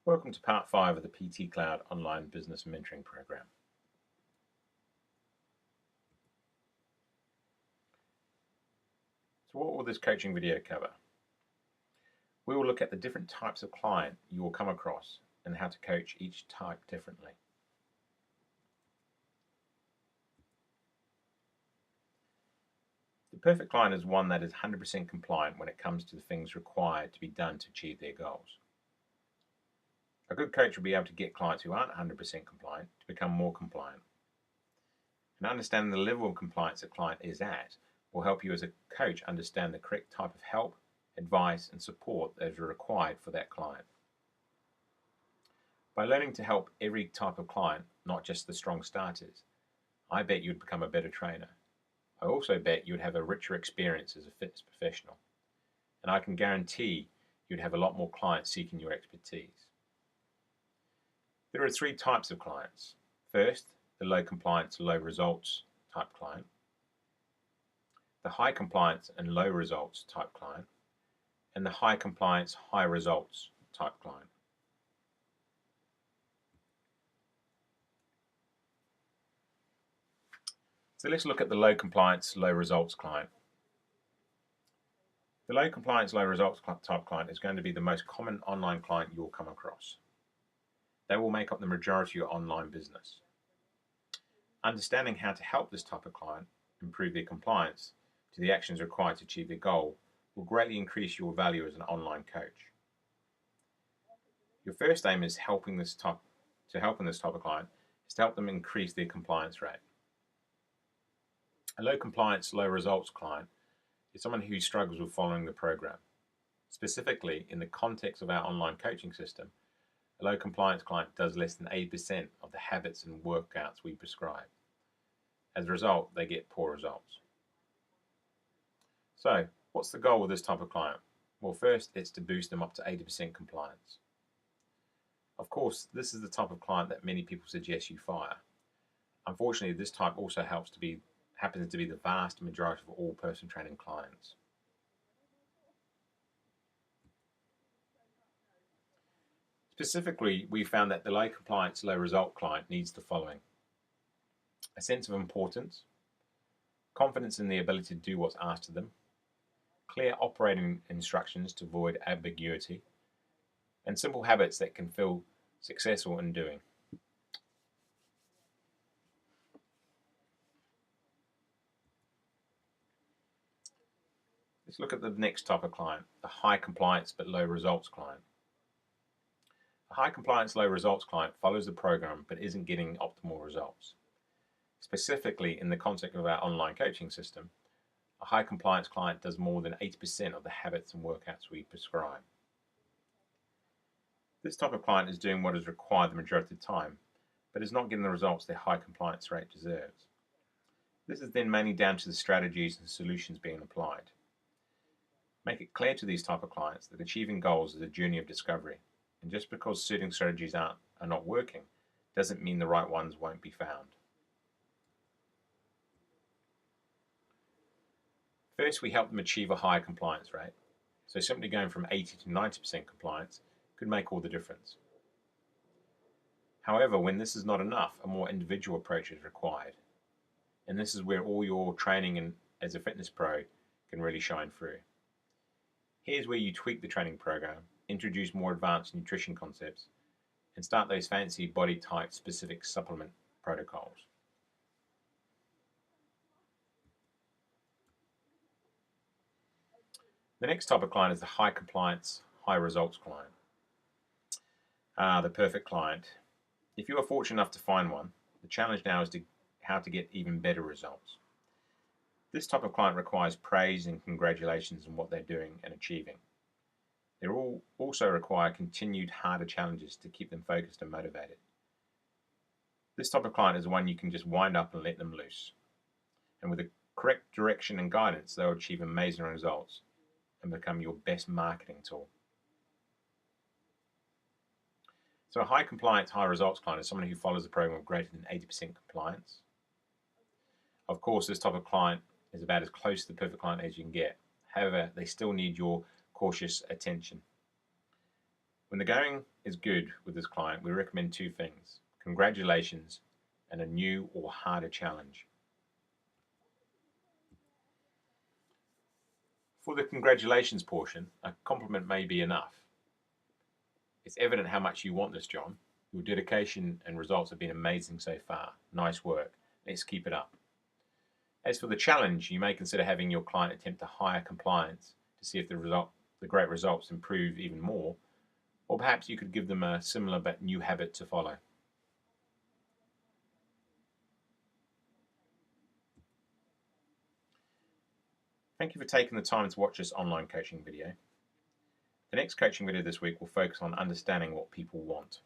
Welcome to part 5 of the PT Cloud Online Business Mentoring Program. So what will this coaching video cover? We will look at the different types of client you will come across and how to coach each type differently. The perfect client is one that is 100% compliant when it comes to the things required to be done to achieve their goals. A good coach will be able to get clients who aren't 100% compliant to become more compliant. And understanding the level of compliance a client is at will help you as a coach understand the correct type of help, advice, and support that is required for that client. By learning to help every type of client, not just the strong starters, I bet you'd become a better trainer. I also bet you'd have a richer experience as a fitness professional. And I can guarantee you'd have a lot more clients seeking your expertise. There are 3 types of clients. First, the low compliance, low results type client, the high compliance and low results type client, and the high compliance, high results type client. So let's look at the low compliance, low results client. The low compliance, low results type client is going to be the most common online client you'll come across. They will make up the majority of your online business. Understanding how to help this type of client improve their compliance to the actions required to achieve their goal will greatly increase your value as an online coach. Your first aim is helping this type of client is to help them increase their compliance rate. A low compliance, low results client is someone who struggles with following the program. Specifically, in the context of our online coaching system, a low compliance client does less than 80% of the habits and workouts we prescribe. As a result, they get poor results. So, what's the goal with this type of client? Well, first, it's to boost them up to 80% compliance. Of course, this is the type of client that many people suggest you fire. Unfortunately, this type also happens to be the vast majority of all personal training clients. Specifically, we found that the low compliance, low result client needs the following: a sense of importance, confidence in the ability to do what's asked of them, clear operating instructions to avoid ambiguity, and simple habits that can feel successful in doing. Let's look at the next type of client, the high compliance but low results client. A high compliance, low results client follows the program but isn't getting optimal results. Specifically, in the context of our online coaching system, a high compliance client does more than 80% of the habits and workouts we prescribe. This type of client is doing what is required the majority of the time, but is not getting the results their high compliance rate deserves. This is then mainly down to the strategies and solutions being applied. Make it clear to these type of clients that achieving goals is a journey of discovery, and just because certain strategies are not working doesn't mean the right ones won't be found. First, we help them achieve a higher compliance rate. So simply going from 80 to 90% compliance could make all the difference. However, when this is not enough, a more individual approach is required. And this is where all your training and as a fitness pro can really shine through. Here's where you tweak the training program, introduce more advanced nutrition concepts, and start those fancy body type specific supplement protocols. The next type of client is the high compliance, high results client. The perfect client. If you are fortunate enough to find one, the challenge now is how to get even better results. This type of client requires praise and congratulations on what they're doing and achieving. They all also require continued harder challenges to keep them focused and motivated. This type of client is one you can just wind up and let them loose. And with the correct direction and guidance, they'll achieve amazing results and become your best marketing tool. So a high compliance, high results client is someone who follows the program with greater than 80% compliance. Of course, this type of client is about as close to the perfect client as you can get. However, they still need your cautious attention. When the going is good with this client, we recommend two things: congratulations and a new or harder challenge. For the congratulations portion, a compliment may be enough. It's evident how much you want this, John. Your dedication and results have been amazing so far. Nice work. Let's keep it up. As for the challenge, you may consider having your client attempt a higher compliance to see if the great results improve even more, or perhaps you could give them a similar but new habit to follow. Thank you for taking the time to watch this online coaching video. The next coaching video this week will focus on understanding what people want.